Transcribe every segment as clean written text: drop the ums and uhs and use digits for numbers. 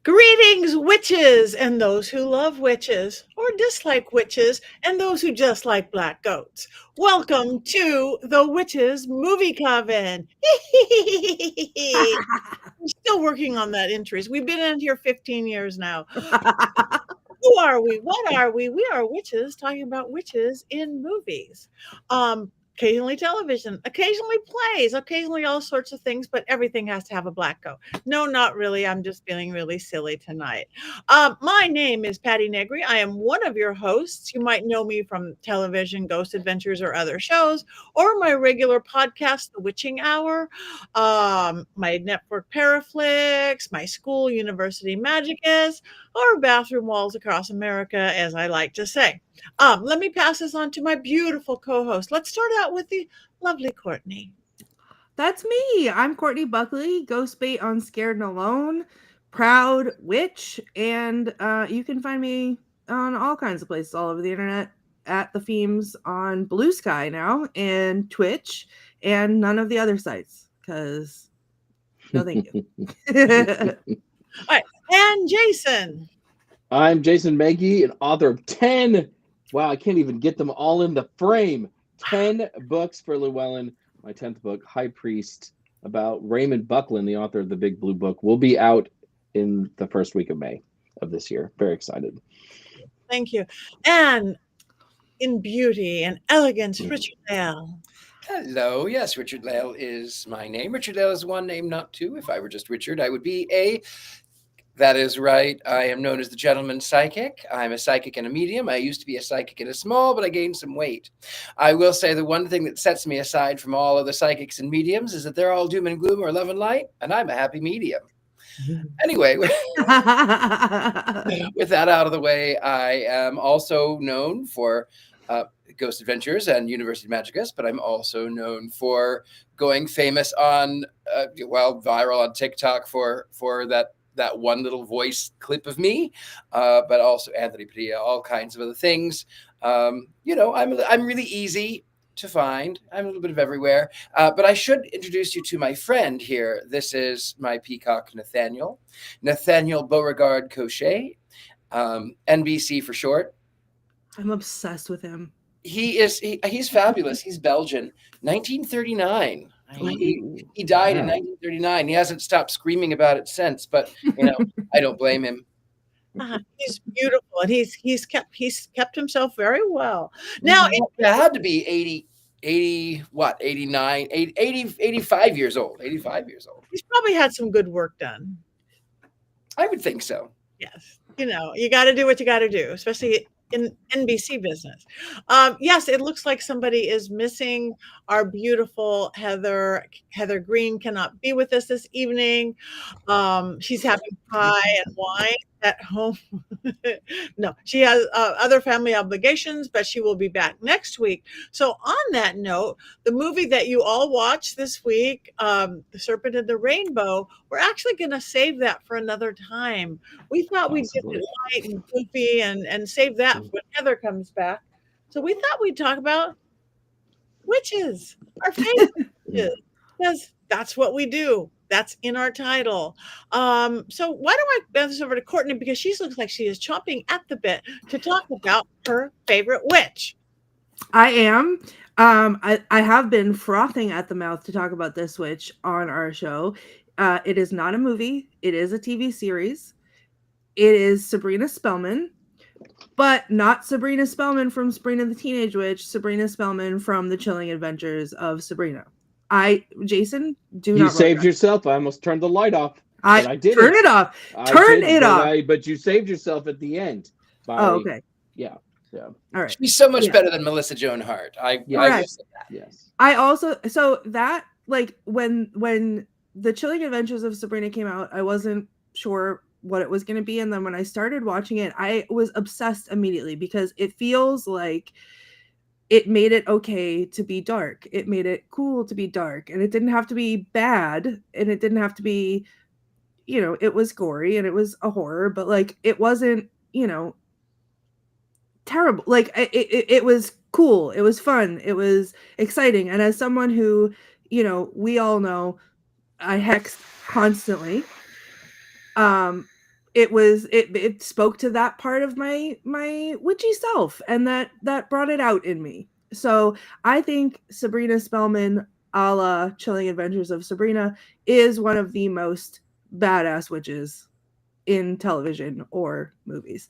Greetings, witches, and those who love witches, or dislike witches, and those who just like black goats. Welcome to the Witches Movie Coven. I'm still working on that interest. We've been in here 15 years now. Who are we? What are we? We are witches talking about witches in movies. Occasionally television, occasionally plays, occasionally all sorts of things, but everything has to have a black goat. No, not really. I'm just feeling really silly tonight. My name is Patti Negri. I am one of your hosts. You might know me from television, Ghost Adventures, or other shows, or my regular podcast, The Witching Hour, my network Paraflix, my school, University Magicus, or bathroom walls across America, as I like to say. Let me pass this on to my beautiful co-host. Let's start out with the lovely Courtney. That's me. I'm Courtney Buckley, ghost bait on Scared and Alone, proud witch, and you can find me on all kinds of places all over the internet at the themes on Blue Sky now and Twitch and none of the other sites because no thank you. All right, and Jason. I'm Jason Mankey, an author of 10. Wow, I can't even get them all in the frame. 10 books for Llewellyn. My 10th book, High Priest, about Raymond Buckland, the author of the Big Blue Book, will be out in the first week of May of this year. Very excited. Thank you. And in beauty and elegance, Richard-Lael. Hello. Yes, Richard-Lael is my name. Richard-Lael is one name, not two. If I were just Richard, I would be a... That is right. I am known as the gentleman psychic. I'm a psychic and a medium. I used to be a psychic and a small, but I gained some weight. I will say the one thing that sets me aside from all other psychics and mediums is that they're all doom and gloom or love and light, and I'm a happy medium. Anyway, with that out of the way, I am also known for Ghost Adventures and University Magicus, but I'm also known for going famous on, viral on TikTok for that one little voice clip of me, but also Anthony Padilla, all kinds of other things. I'm really easy to find. I'm a little bit of everywhere, but I should introduce you to my friend here. This is my peacock, Nathaniel Beauregard Cochet, NBC for short. I'm obsessed with him. He's fabulous. He's Belgian, 1939. He died in 1939. He hasn't stopped screaming about it since, but I don't blame him. He's beautiful, and he's kept himself very well. Now it had to be 89, 85 years old. 85 years old. He's probably had some good work done. I would think so. Yes, you got to do what you got to do, especially in NBC business. Yes, it looks like somebody is missing our beautiful Heather. Heather Greene cannot be with us this evening. She's having pie and wine at home. No, she has other family obligations, but she will be back next week. So on that note, the movie that you all watched this week, The Serpent and the Rainbow, we're actually going to save that for another time. We thought we'd get it light and goofy and save that when Heather comes back. So we thought we'd talk about witches, our favorite witches, because that's what we do. That's in our title. So why don't I bounce this over to Courtney, because she looks like she is chomping at the bit to talk about her favorite witch. I am. I have been frothing at the mouth to talk about this witch on our show. It is not a movie. It is a TV series. It is Sabrina Spellman, but not Sabrina Spellman from Sabrina the Teenage Witch, Sabrina Spellman from The Chilling Adventures of Sabrina. Jason, You saved yourself. I almost turned the light off. I did turn it off. Turn it off. But you saved yourself at the end. Okay. Yeah. All right. She's so much better than Melissa Joan Hart. Yes. I also that when The Chilling Adventures of Sabrina came out, I wasn't sure what it was going to be, and then when I started watching it, I was obsessed immediately because it feels like it made it okay to be dark. It made it cool to be dark, and it didn't have to be bad, and it didn't have to be, it was gory and it was a horror, but it wasn't, terrible. It was cool. It was fun. It was exciting. And as someone who, we all know I hex constantly, it spoke to that part of my witchy self, and that brought it out in me. So I think Sabrina Spellman, a la Chilling Adventures of Sabrina, is one of the most badass witches in television or movies.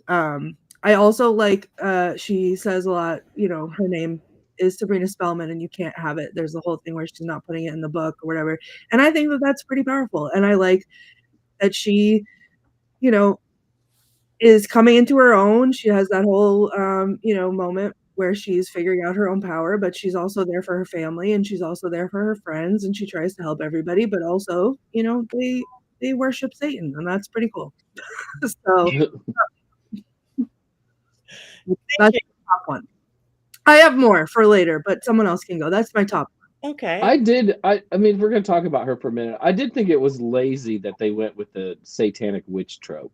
I also like, she says a lot, her name is Sabrina Spellman and you can't have it. There's the whole thing where she's not putting it in the book or whatever. And I think that that's pretty powerful. And I like that she, is coming into her own. She has that whole, moment where she's figuring out her own power, but she's also there for her family and she's also there for her friends and she tries to help everybody, but also, they worship Satan and that's pretty cool. So that's the top one. I have more for later, but someone else can go. That's my top one. Okay. I mean, we're going to talk about her for a minute. I did think it was lazy that they went with the satanic witch trope,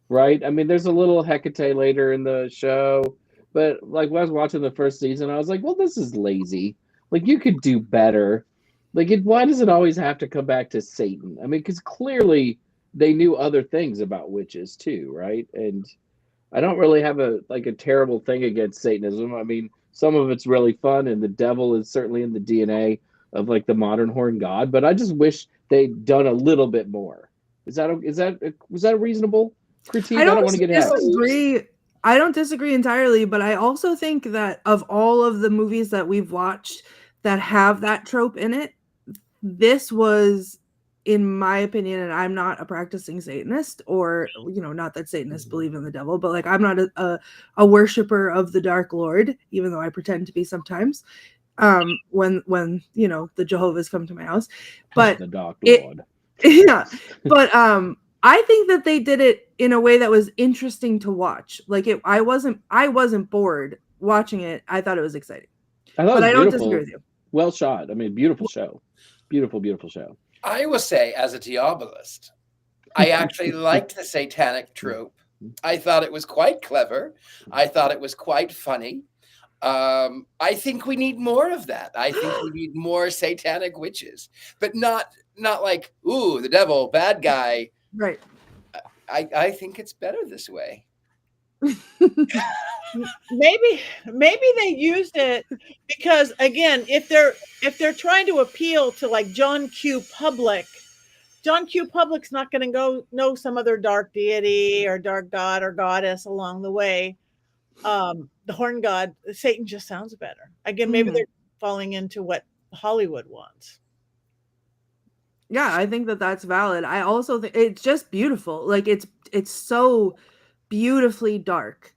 right? I mean, there's a little Hecate later in the show, but like when I was watching the first season, I was like, well, this is lazy. Like, you could do better. Like, why does it always have to come back to Satan? I mean, because clearly they knew other things about witches too, right? And I don't really have a terrible thing against Satanism. I mean, some of it's really fun, and the devil is certainly in the DNA of like the modern horn god. But I just wish they'd done a little bit more. Was that a reasonable critique? I don't want to get disagree. I don't disagree entirely, but I also think that of all of the movies that we've watched that have that trope in it, this was, in my opinion, and I'm not a practicing Satanist, or not that Satanists believe in the devil, but like I'm not a worshiper of the Dark Lord, even though I pretend to be sometimes. When the Jehovah's come to my house, but the Dark Lord. Yeah, but I think that they did it in a way that was interesting to watch. Like I wasn't bored watching it. I thought it was exciting. I don't disagree with you. Well shot. I mean, beautiful show. Beautiful, beautiful show. I will say, as a diabolist, I actually liked the satanic trope. I thought it was quite clever. I thought it was quite funny. I think we need more of that. I think we need more satanic witches, but not like, ooh, the devil, bad guy. Right. I think it's better this way. Maybe they used it because, again, if they're trying to appeal to like John Q. Public's not going to go know some other dark deity or dark god or goddess along the way. The horn god, Satan, just sounds better. Again, maybe they're falling into what Hollywood wants. Yeah, I think that that's valid. I also think it's just beautiful. Like it's so beautifully dark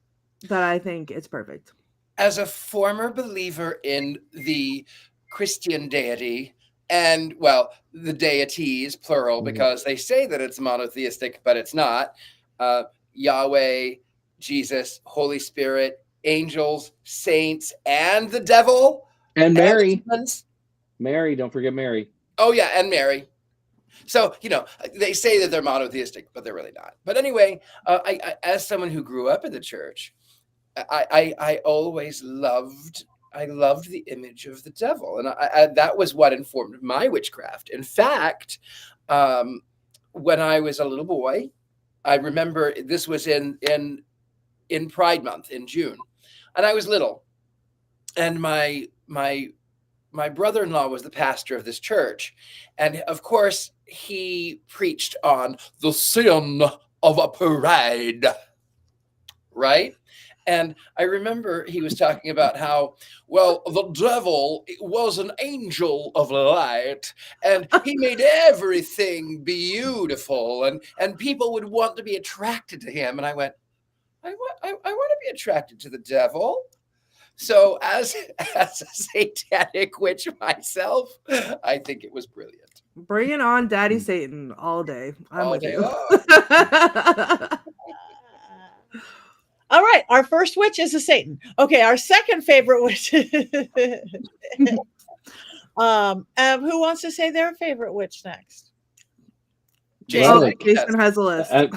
that I think it's perfect. As a former believer in the Christian deity, and well, the deities, plural, because they say that it's monotheistic, but it's not. Yahweh, Jesus, Holy Spirit, angels, saints, and the devil. And Mary. Mary, don't forget Mary. Oh, yeah, and Mary. So, they say that they're monotheistic, but they're really not. But anyway, I as someone who grew up in the church, I always loved the image of the devil. And I that was what informed my witchcraft. In fact, when I was a little boy, I remember this was in Pride Month in June, and I was little, and my brother-in-law was the pastor of this church, and of course he preached on the sin of a pride, right? And I remember he was talking about how, well, the devil was an angel of light, and he made everything beautiful, and people would want to be attracted to him. And I went, I want to be attracted to the devil. So as a satanic witch myself, I think it was brilliant. Bring it on, Daddy Satan, all day. I'm with you. All right, our first witch is a Satan. Okay, our second favorite witch. Who wants to say their favorite witch next? Jason has a list. I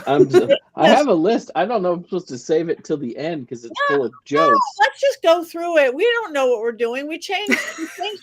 have a list. I don't know if I'm supposed to save it till the end because it's full of jokes. No, let's just go through it. We don't know what we're doing. We changed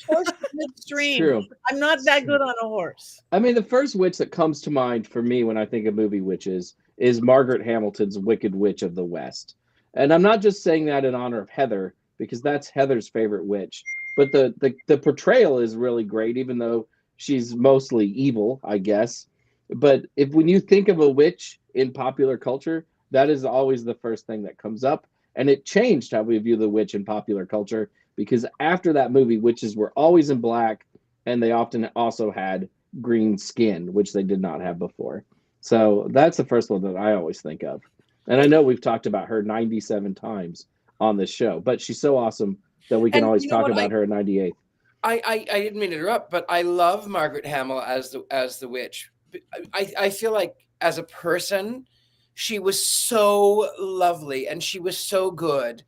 horses midstream. True. I'm not that good on a horse. I mean, the first witch that comes to mind for me when I think of movie witches is Margaret Hamilton's Wicked Witch of the West. And I'm not just saying that in honor of Heather, because that's Heather's favorite witch. But the portrayal is really great, even though she's mostly evil, I guess. But when you think of a witch in popular culture, that is always the first thing that comes up. And it changed how we view the witch in popular culture, because after that movie, witches were always in black, and they often also had green skin, which they did not have before. So that's the first one that I always think of. And I know we've talked about her 97 times on this show, but she's so awesome that we can always talk about her in 98. I didn't mean to interrupt, but I love Margaret Hamill as the witch. I feel like as a person, she was so lovely and she was so good.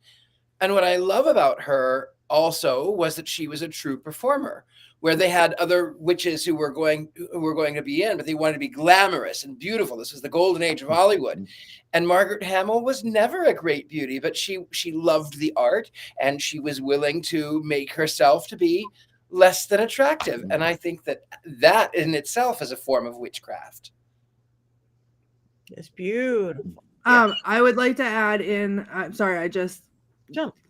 And what I love about her also was that she was a true performer, where they had other witches who were going to be in, but they wanted to be glamorous and beautiful. This was the golden age of Hollywood. And Margaret Hamill was never a great beauty, but she loved the art, and she was willing to make herself to be less than attractive. And I think that in itself is a form of witchcraft. It's beautiful. I would like to add in, I'm sorry, I just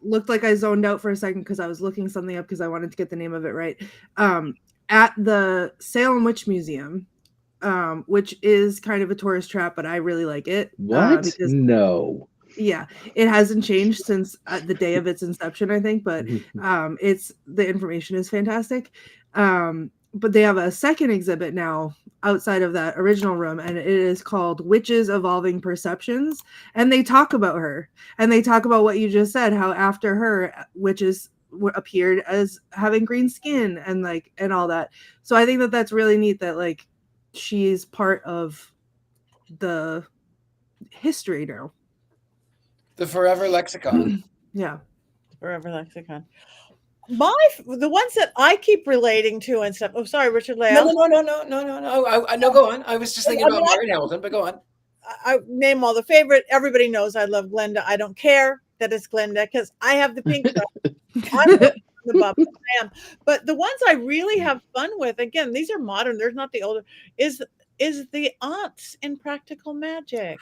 looked like I zoned out for a second because I was looking something up because I wanted to get the name of it right. At the Salem Witch Museum, which is kind of a tourist trap, but I really like it. What? No. Yeah, it hasn't changed since the day of its inception, I think, but the information is fantastic. But they have a second exhibit now outside of that original room, and it is called Witches Evolving Perceptions. And they talk about her, and they talk about what you just said, how after her, witches appeared as having green skin and all that. So I think that that's really neat that like she's part of the history now. The forever lexicon. Yeah. Forever lexicon. The ones that I keep relating to and stuff. Oh, sorry, Richard-Lael. No, go on. I was just thinking about Margaret Hamilton, but go on. I name all the favorite. Everybody knows I love Glenda. I don't care that it's Glenda because I have the pink stuff. I'm the bubble. I am. But the ones I really have fun with, again, these are modern. There's not the older. Is the aunts in Practical Magic.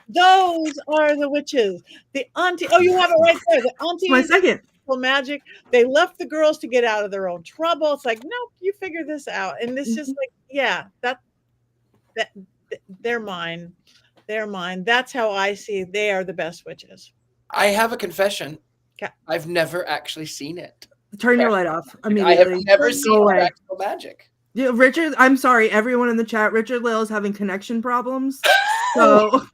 Those are the witches. The auntie. Oh, you have it right there. The auntie. My second. Magic. They left the girls to get out of their own trouble. It's like, nope, you figure this out. And it's just like, yeah, that they're mine. They're mine. That's how I see they are the best witches. I have a confession. Okay. I've never actually seen it. Turn your light off immediately. I have never seen Practical Magic. Yeah, Richard, I'm sorry, everyone in the chat. Richard-Lael is having connection problems. So,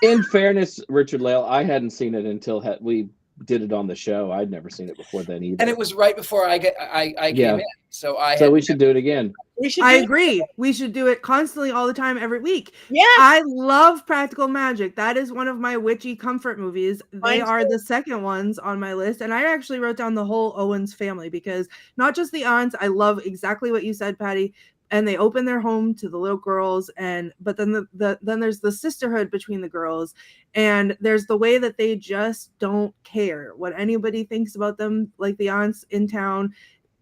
in fairness, Richard-Lael, I hadn't seen it until we did it on the show. I'd never seen it before then either. And it was right before I came in. So we should do it again. I agree. We should do it constantly, all the time, every week. Yeah. I love Practical Magic. That is one of my witchy comfort movies. They are the second ones on my list. And I actually wrote down the whole Owens family because not just the aunts. I love exactly what you said, Patty. And they open their home to the little girls, but then then there's the sisterhood between the girls, and there's the way that they just don't care what anybody thinks about them, like the aunts in town.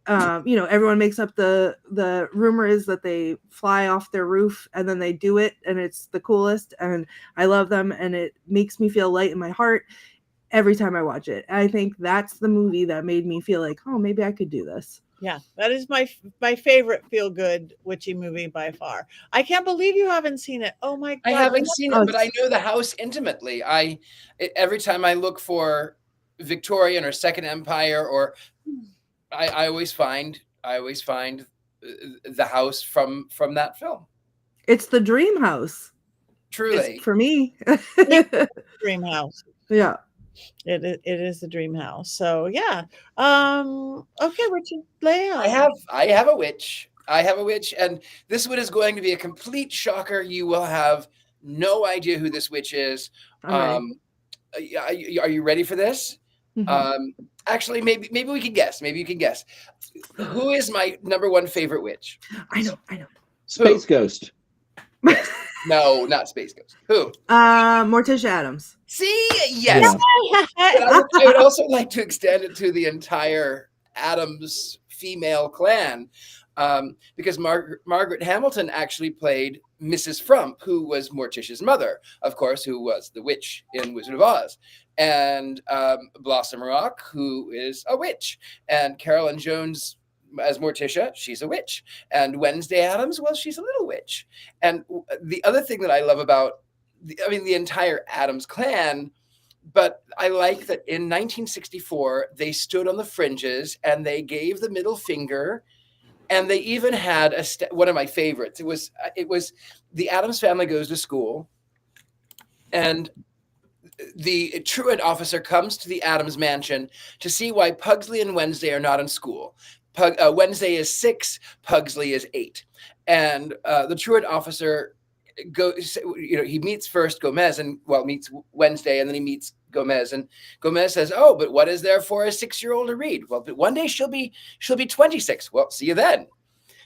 Everyone makes up the rumor is that they fly off their roof and then they do it, and it's the coolest, and I love them, and it makes me feel light in my heart every time I watch it. I think that's the movie that made me feel like, oh, maybe I could do this. Yeah, that is my favorite feel-good witchy movie by far. I can't believe you haven't seen it. Oh my God. I haven't seen it, but I know the house intimately. Every time I look for Victorian or Second Empire, or I always find the house from that film. It's the dream house. Truly. For me. Dream house. Yeah. It is the dream house. So yeah. Okay, Richard-Lael. I have a witch. And this one is going to be a complete shocker. You will have no idea who this witch is. Are you ready for this? Mm-hmm. Actually, maybe we can guess. Maybe you can guess. Who is my number one favorite witch? I know. Space Ghost. Yes. No, not Space Ghost. Who? Morticia Addams. See, yes. Yeah. I would also like to extend it to the entire Addams female clan. because Margaret Hamilton actually played Mrs. Frump, who was Morticia's mother, of course, who was the witch in Wizard of Oz, and Blossom Rock, who is a witch, and Carolyn Jones as Morticia, she's a witch, and Wednesday Addams, well, she's a little witch. And the other thing that I love about, the entire Addams clan, but I like that in 1964, they stood on the fringes and they gave the middle finger. And they even had one of my favorites. It was the Addams Family Goes to School, and the truant officer comes to the Addams mansion to see why Pugsley and Wednesday are not in school. Wednesday is 6, Pugsley is 8, and the truant officer goes. He meets first Gomez meets Wednesday, and then he meets Gomez, and Gomez says, "Oh, but what is there for a 6-year-old to read? Well, but one day she'll be 26. Well, see you then."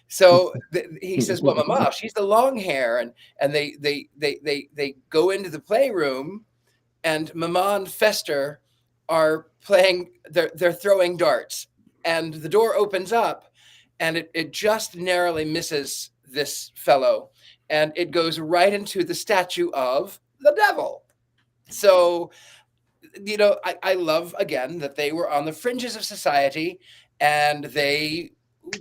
So he says, "Well, Mama, she's the long hair," and they go into the playroom, and Mama and Fester are playing. They're throwing darts, and the door opens up, and it just narrowly misses this fellow, and it goes right into the statue of the devil. So, I love, again, that they were on the fringes of society, and they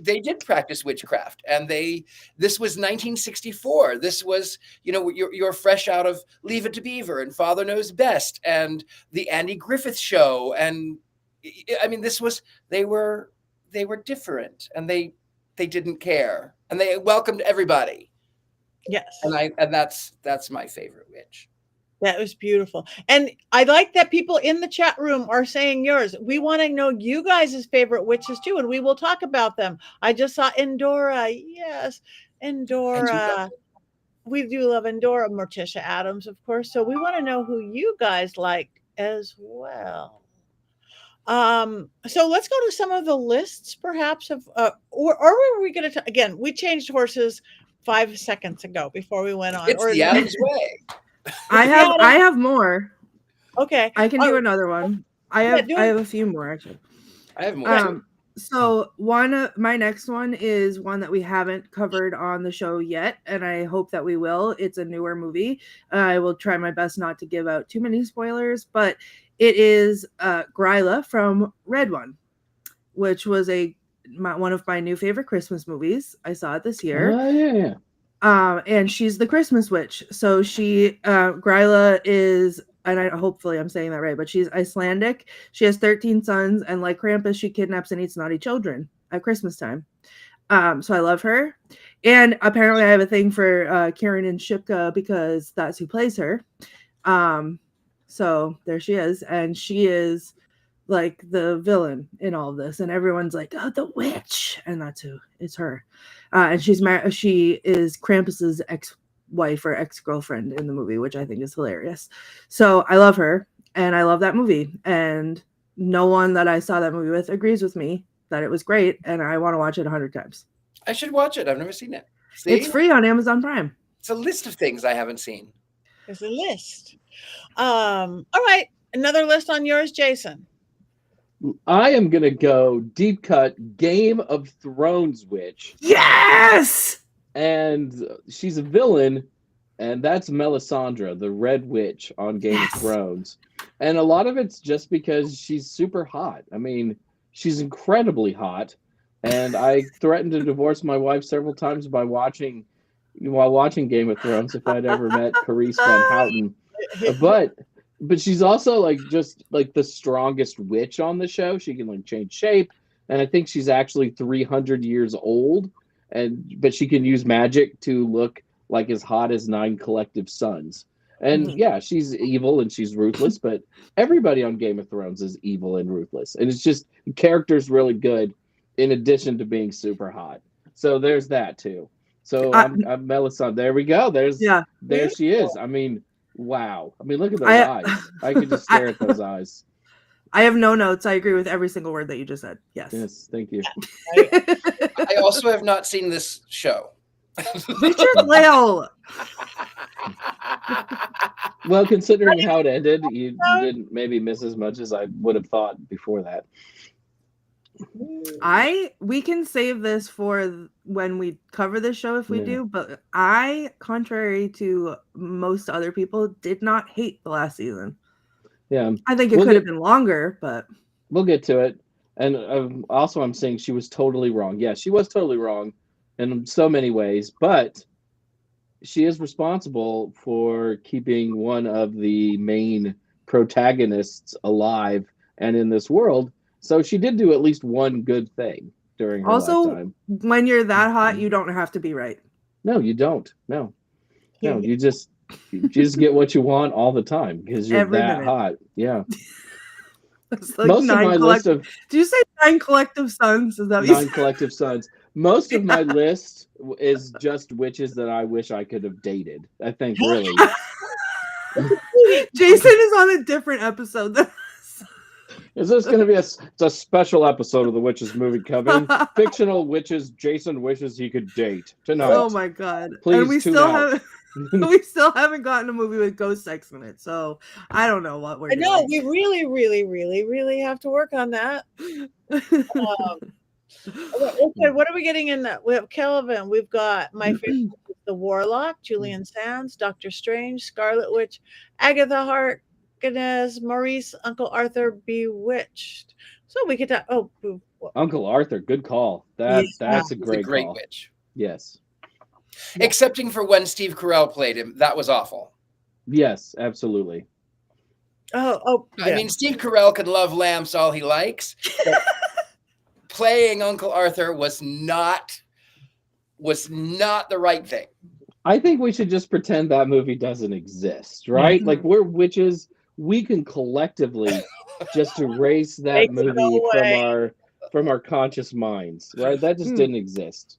did practice witchcraft, and this was 1964. This was, you're fresh out of Leave It to Beaver and Father Knows Best and the Andy Griffith Show. And they were different, and they didn't care, and they welcomed everybody. Yes. And that's my favorite witch. That was beautiful. And I like that people in the chat room are saying yours. We want to know you guys' favorite witches too, and we will talk about them. I just saw Endora. Yes, Endora. We do love Endora. Morticia Addams, of course. So we want to know who you guys like as well. So let's go to some of the lists, perhaps, of or were we going to again? We changed horses 5 seconds ago before we went on. It's the Addams way. I have more. Okay, I can do another one. I have a few more actually. I have more. So my next one is one that we haven't covered on the show yet, and I hope that we will. It's a newer movie. I will try my best not to give out too many spoilers, but it is Gryla from Red One, which was one of my new favorite Christmas movies. I saw it this year. Oh, yeah. And she's the Christmas witch. So Gryla is, and hopefully I'm saying that right, but she's Icelandic. She has 13 sons, and like Krampus, she kidnaps and eats naughty children at Christmas time. So I love her. And apparently I have a thing for Karen and Shipka because that's who plays her. So there she is. And she is like the villain in all of this, and everyone's like, "Oh, the witch," and that's who it's her. And she is Krampus's ex-wife or ex-girlfriend in the movie, which I think is hilarious. So I love her, and I love that movie, and no one that I saw that movie with agrees with me that it was great, and I want to watch it 100 times. I should watch it. I've never seen it. See? It's free on Amazon Prime. It's a list of things I haven't seen. There's a list. All right, another list on yours, Jason. I am going to go deep cut Game of Thrones witch. Yes! And she's a villain, and that's Melisandre, the Red Witch on Game of Thrones. And a lot of it's just because she's super hot. I mean, she's incredibly hot. And I threatened to divorce my wife several times while watching Game of Thrones if I'd ever met Carice Van Houten. But she's also like just like the strongest witch on the show. She can like change shape, and I think she's actually 300 years old. But she can use magic to look like as hot as 9 collective suns. And yeah, she's evil and she's ruthless. But everybody on Game of Thrones is evil and ruthless, and it's just the character's really good. In addition to being super hot, so there's that too. So I'm Melisandre. There we go. There she is. I mean. Wow. I mean, look at those eyes. I could just stare at those eyes. I have no notes. I agree with every single word that you just said. Yes. Yes, thank you. I also have not seen this show. Richard-Lael. Well, considering how it ended, you didn't maybe miss as much as I would have thought before that. We can save this for when we cover this show if we do, but I, contrary to most other people, did not hate the last season. Yeah. I think it could have been longer, but we'll get to it. And also I'm saying she was totally wrong. Yeah, she was totally wrong in so many ways, but she is responsible for keeping one of the main protagonists alive and in this world. So she did do at least one good thing during her lifetime. When you're that hot, you don't have to be right. No, you don't. No, you just get what you want all the time because you're that hot. Yeah. Like most of my list of. Did you say 9 collective sons? Is that 9 collective sons? Most of my list is just witches that I wish I could have dated. I think really. Jason is on a different episode than us. Is this going to be it's a special episode of the Witches movie coming? Fictional witches Jason wishes he could date tonight. Oh my god! Please and we still haven't gotten a movie with ghost sex in it, so I don't know what we're doing. No, we really have to work on that. Okay, what are we getting in that? We have Kelvin. We've got my favorite, the Warlock, Julian Sands, Doctor Strange, Scarlet Witch, Agatha Harkness, Maurice, Uncle Arthur, Bewitched. So we could talk. Uncle Arthur, good call. That's a great call. Witch. Yes. Excepting for when Steve Carell played him, that was awful. Yes, absolutely. Yeah. I mean, Steve Carell can love lamps all he likes. But playing Uncle Arthur was not the right thing. I think we should just pretend that movie doesn't exist, right? Like we're witches, we can collectively just erase that movie from our conscious minds, right? That just didn't exist.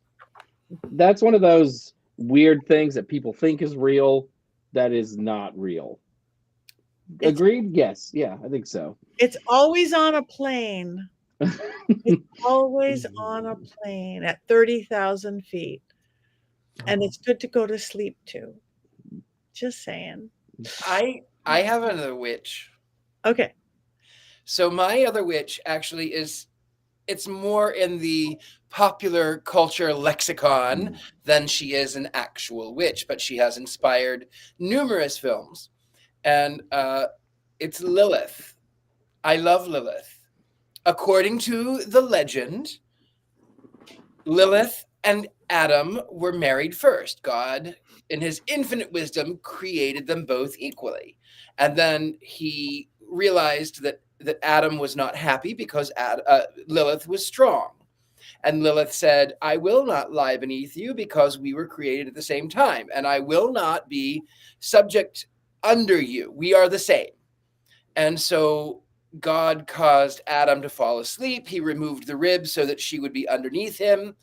That's one of those weird things that people think is real that is not real. Agreed? Yes. Yeah, I think so. It's always on a plane. It's always on a plane at 30,000 feet. And it's good to go to sleep too. Just saying. I have another witch. Okay. So my other witch actually it's more in the popular culture lexicon than she is an actual witch, but she has inspired numerous films. And it's Lilith. I love Lilith. According to the legend, Lilith and Adam were married first. God, in his infinite wisdom, created them both equally. And then he realized that Adam was not happy because Lilith was strong. And Lilith said, I will not lie beneath you because we were created at the same time. And I will not be subject under you. We are the same. And so God caused Adam to fall asleep. He removed the rib so that she would be underneath him.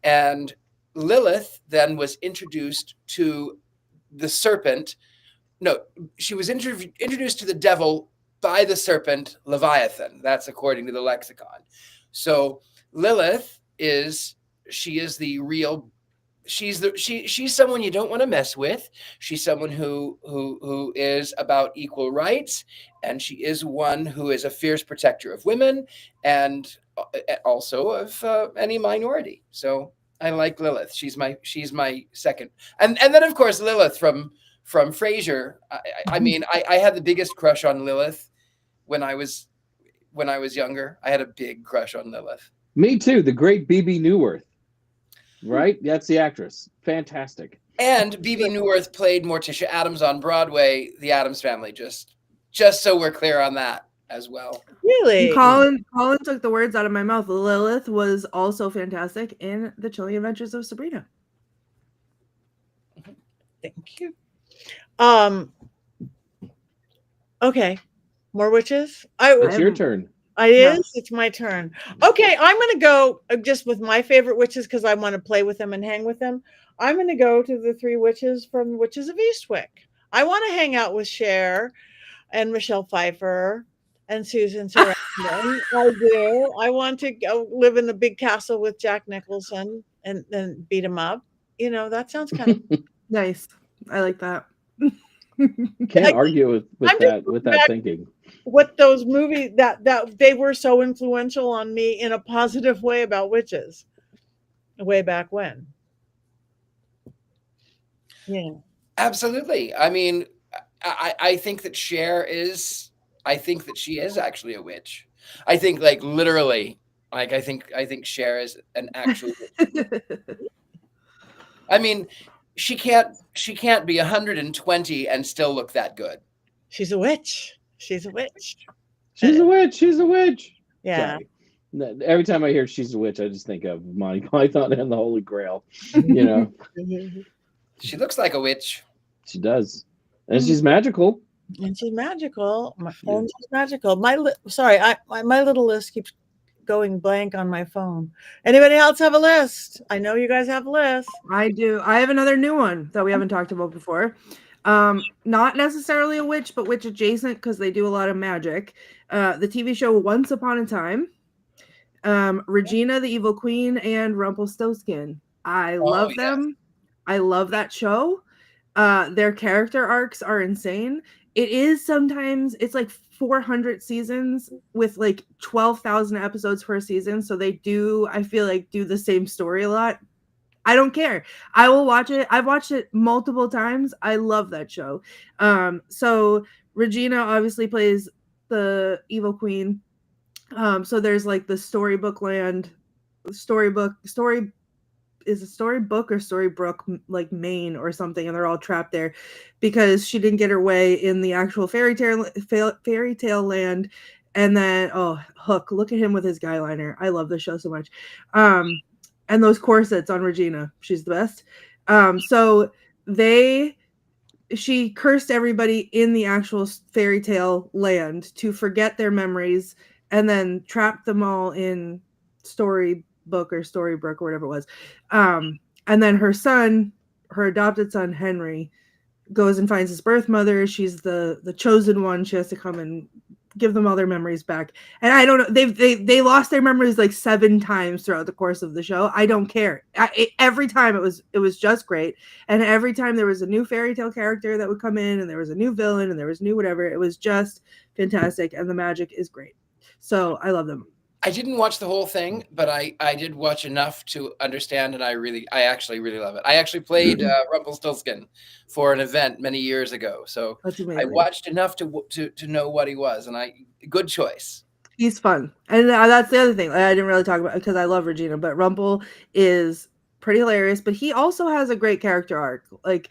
And Lilith then was introduced to the serpent. No, she was introduced to the devil by the serpent Leviathan. That's according to the lexicon. So Lilith she's someone you don't want to mess with. She's someone who is about equal rights, and she is one who is a fierce protector of women and also of any minority. So I like Lilith. She's my second. And then of course Lilith from Frasier. I mean, I had the biggest crush on Lilith when I was younger. I had a big crush on Lilith. Me too. The great B.B. Newirth. Right? That's the actress. Fantastic. And B.B. Newirth played Morticia Addams on Broadway, The Addams Family, just so we're clear on that as well. Really? Colin took the words out of my mouth. Lilith was also fantastic in The Chilling Adventures of Sabrina. Thank you. Okay. More witches? It's your turn. It's my turn. Okay, I'm going to go just with my favorite witches because I want to play with them and hang with them. I'm going to go to the 3 witches from Witches of Eastwick. I want to hang out with Cher and Michelle Pfeiffer and Susan Sarandon. I do. I want to go live in the big castle with Jack Nicholson and then beat him up. That sounds kind of nice. I like that. Can't argue with I'm just that back thinking. what those movies that they were so influential on me in a positive way about witches way back when. Yeah. Absolutely. I mean, I think that I think that she is actually a witch. I think like literally, like I think Cher is an actual witch. I mean, she can't be 120 and still look that good. She's a witch. She's a witch. She's a witch. She's a witch. Yeah. Sorry. Every time I hear she's a witch, I just think of Monty Python and the Holy Grail. You know, She looks like a witch. she does, and she's magical. And she's magical. Yeah. And she's magical. My little list keeps going blank on my phone. Anybody else have a list? I know you guys have a list. I do. I have another new one that we haven't talked about before. Not necessarily a witch, but witch adjacent because they do a lot of magic. The TV show Once Upon a Time. Regina, the Evil Queen, and Rumpelstiltskin. I love them. I love that show. Their character arcs are insane. It is sometimes, it's like 400 seasons with like 12,000 episodes per season. So they do, I feel like, do the same story a lot. I don't care. I will watch it. I've watched it multiple times. I love that show. So Regina obviously plays the Evil Queen. So there's like the storybook land, is a Storybook or Storybrooke, like Maine or something, and they're all trapped there because she didn't get her way in the actual fairy tale land. And then Hook, look at him with his guy liner. I love this show so much. And those corsets on Regina, she's the best. So she cursed everybody in the actual fairy tale land to forget their memories and then trapped them all in Storybook or Storybrooke or whatever it was. And then her adopted son, Henry, goes and finds his birth mother. She's the chosen one. She has to come and give them all their memories back. And I don't know, they lost their memories like 7 times throughout the course of the show. I don't care. Every time it was just great. And every time there was a new fairy tale character that would come in, and there was a new villain, and there was new whatever. It was just fantastic, and the magic is great. So I love them. I didn't watch the whole thing, but I did watch enough to understand, and I actually really love it. I actually played Rumpelstiltskin for an event many years ago, so I watched enough to know what he was, and good choice. He's fun, and that's the other thing I didn't really talk about because I love Regina, but Rumple is pretty hilarious. But he also has a great character arc. Like,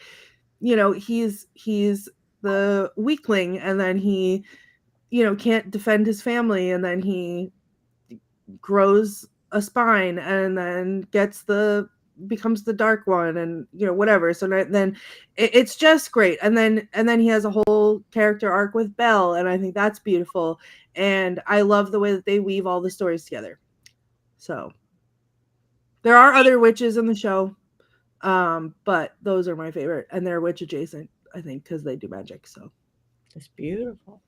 you know, he's the weakling, and then he, you know, can't defend his family, and then he grows a spine and then becomes the dark one, and you know, whatever. So then it's just great. And then he has a whole character arc with Belle, and I think that's beautiful. And I love the way that they weave all the stories together. So there are other witches in the show, but those are my favorite, and they're witch adjacent, I think, because they do magic. So it's beautiful.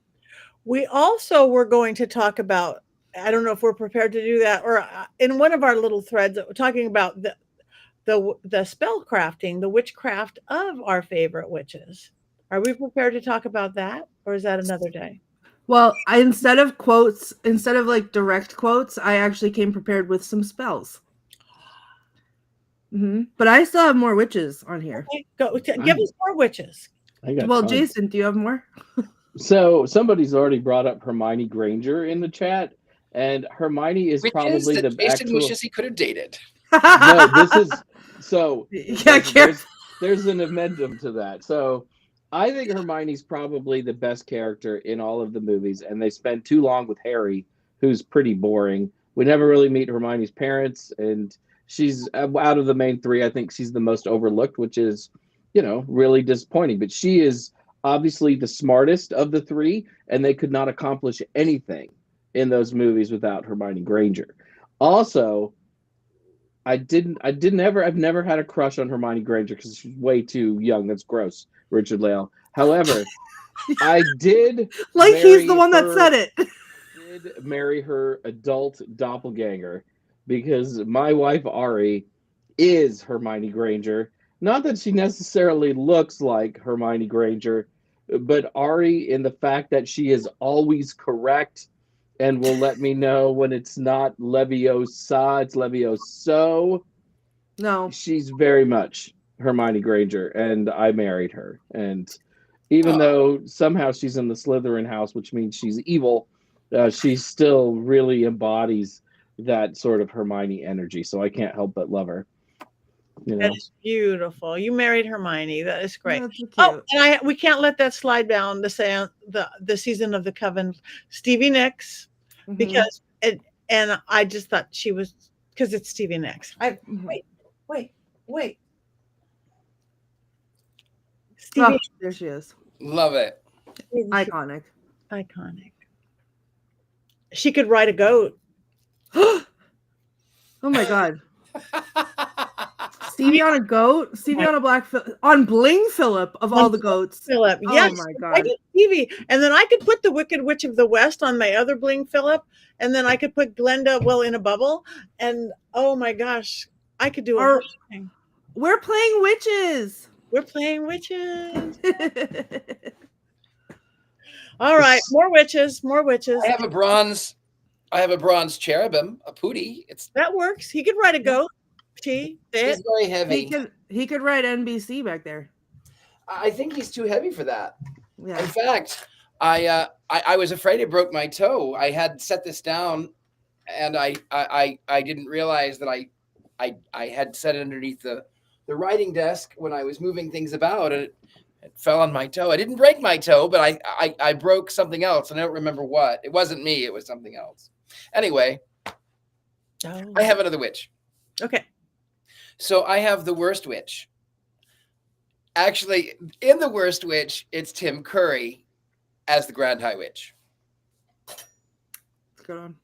We also were going to talk about, I don't know if we're prepared to do that, or in one of our little threads, we're talking about the spell crafting, the witchcraft of our favorite witches. Are we prepared to talk about that, or is that another day? Well, instead of like direct quotes, I actually came prepared with some spells. But I still have more witches on here. Okay, give us more witches. Well, tons. Jason, do you have more? So somebody's already brought up Hermione Granger in the chat, and Hermione is probably the Jason wishes he could have dated. No, this is so. Yeah, there's an amendment to that. So I think Hermione's probably the best character in all of the movies, and they spend too long with Harry, who's pretty boring. We never really meet Hermione's parents, and she's, out of the main 3, I think she's the most overlooked, which is, you know, really disappointing. But she is obviously the smartest of the 3, and they could not accomplish anything in those movies without Hermione Granger. Also, I've never had a crush on Hermione Granger because she's way too young. That's gross, Richard-Lael. However, I did like he's the one that said it. Did marry her adult doppelganger because my wife Ari is Hermione Granger. Not that she necessarily looks like Hermione Granger, but Ari, in the fact that she is always correct and will let me know when it's not Leviosa, it's Levioso. No. She's very much Hermione Granger, and I married her. And even Oh. though somehow she's in the Slytherin house, which means she's evil, she still really embodies that sort of Hermione energy. So I can't help but love her. You know? That is beautiful. You married Hermione. That is great. That's so cute. Oh, and we can't let that slide down. The season of the Coven, Stevie Nicks, Mhm. because and I just thought she was, because it's Stevie Nicks. Mhm. Wait. Stevie, Oh, there she is. Love it. Iconic. iconic. She could ride a goat. Oh my god. Stevie on a goat, Stevie on a black on Bling Phillip of all the goats. Philip, Oh yes. my I god. did Stevie, and then I could put the Wicked Witch of the West on my other Bling Phillip, and then I could put Glenda in a bubble, and oh my gosh, I could do a whole thing. We're playing witches. We're playing witches. All right, more witches. I have a bronze cherubim, a pootie. That works. He could ride a goat. He's He's very heavy. He could write NBC back there. I think he's too heavy for that. Yeah. In fact, I was afraid I broke my toe. I had set this down, and I didn't realize that I had set it underneath the writing desk when I was moving things about, and it fell on my toe. I didn't break my toe, but I broke something else, and I don't remember what. It wasn't me. It was something else. Anyway, I have another witch. Okay. So I have the worst witch. Actually, in the worst witch, it's Tim Curry as the Grand High Witch. Good on.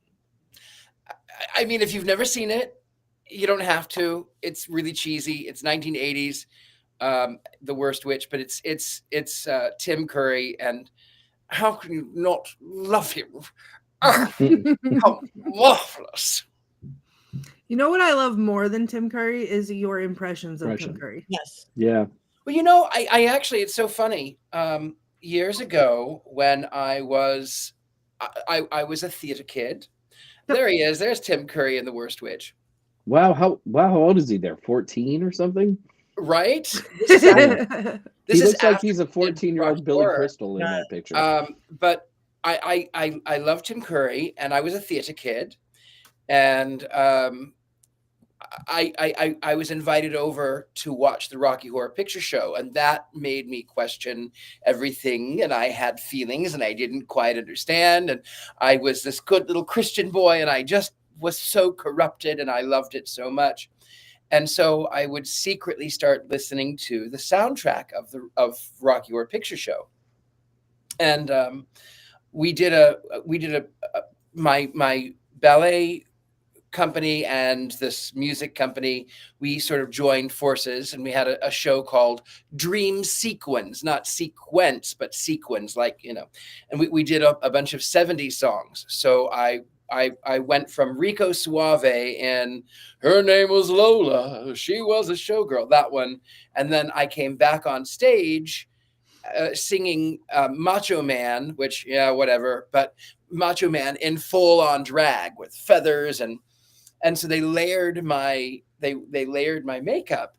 I mean, if you've never seen it, you don't have to. It's really cheesy. It's 1980s, the worst witch, but it's Tim Curry, and how can you not love him? How marvelous! You know what I love more than Tim Curry is your impressions of Tim Curry. Yes. Yeah. Well, you know, I actually, it's so funny. Years ago, when I was a theater kid, there he is. There's Tim Curry in The Worst Witch. Wow. How old is he there? 14 or something? Right? He looks like he's a 14-year-old Billy Crystal in that picture. But I love Tim Curry, and I was a theater kid, and I was invited over to watch the Rocky Horror Picture Show, and that made me question everything, and I had feelings, and I didn't quite understand, and I was this good little Christian boy, and I just was so corrupted, and I loved it so much. And so I would secretly start listening to the soundtrack of Rocky Horror Picture Show, and my ballet company and this music company, we sort of joined forces, and we had a show called Dream Sequence, not sequence, but sequence, like, you know, and we did a bunch of 70s songs. So I went from Rico Suave in Her Name Was Lola, She Was a Showgirl, that one. And then I came back on stage singing Macho Man, which, yeah, whatever, but Macho Man in full on drag with feathers, and so they layered my makeup,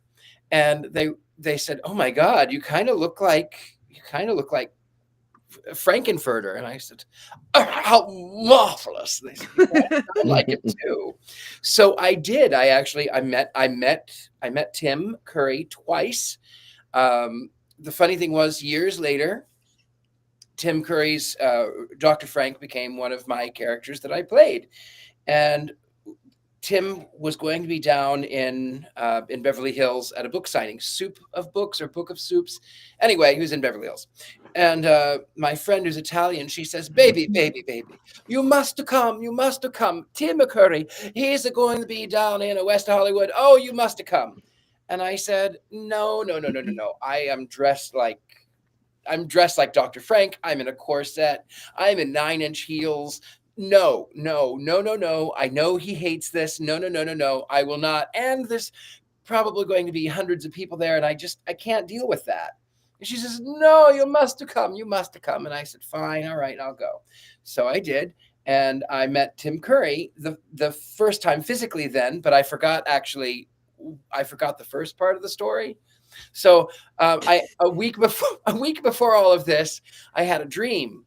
and they said, "Oh my God, you kind of look like Frankenfurter." And I said, "Oh, how marvelous!" They said, "I like it too." So I did. I met Tim Curry twice. The funny thing was, years later, Tim Curry's Dr. Frank became one of my characters that I played, and Tim was going to be down in Beverly Hills at a book signing, Soup of Books or Book of Soups. Anyway, he was in Beverly Hills. And my friend who's Italian, she says, baby, you must come. Tim Curry, he's going to be down in West Hollywood. Oh, you must come. And I said, no. I'm dressed like Dr. Frank. I'm in a corset. I'm in 9-inch heels. No. I know he hates this. No. I will not. And there's probably going to be hundreds of people there, and I can't deal with that. And she says, no, you must come. You must come. And I said, fine. All right, I'll go. So I did. And I met Tim Curry the first time physically then, but I forgot the first part of the story. So a week before all of this, I had a dream.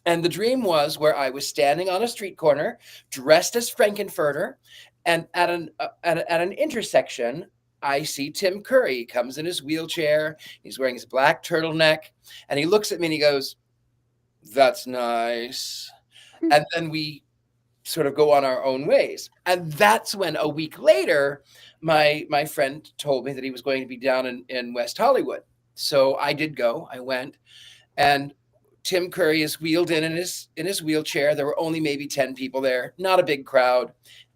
And the dream was where I was standing on a street corner, dressed as Frankenfurter, and at an intersection, I see Tim Curry. He comes in his wheelchair. He's wearing his black turtleneck, and he looks at me and he goes, "That's nice." And then we sort of go on our own ways. And that's when a week later, my friend told me that he was going to be down in West Hollywood. So I did go. I went, and Tim Curry is wheeled in his wheelchair. There were only maybe 10 people there, not a big crowd.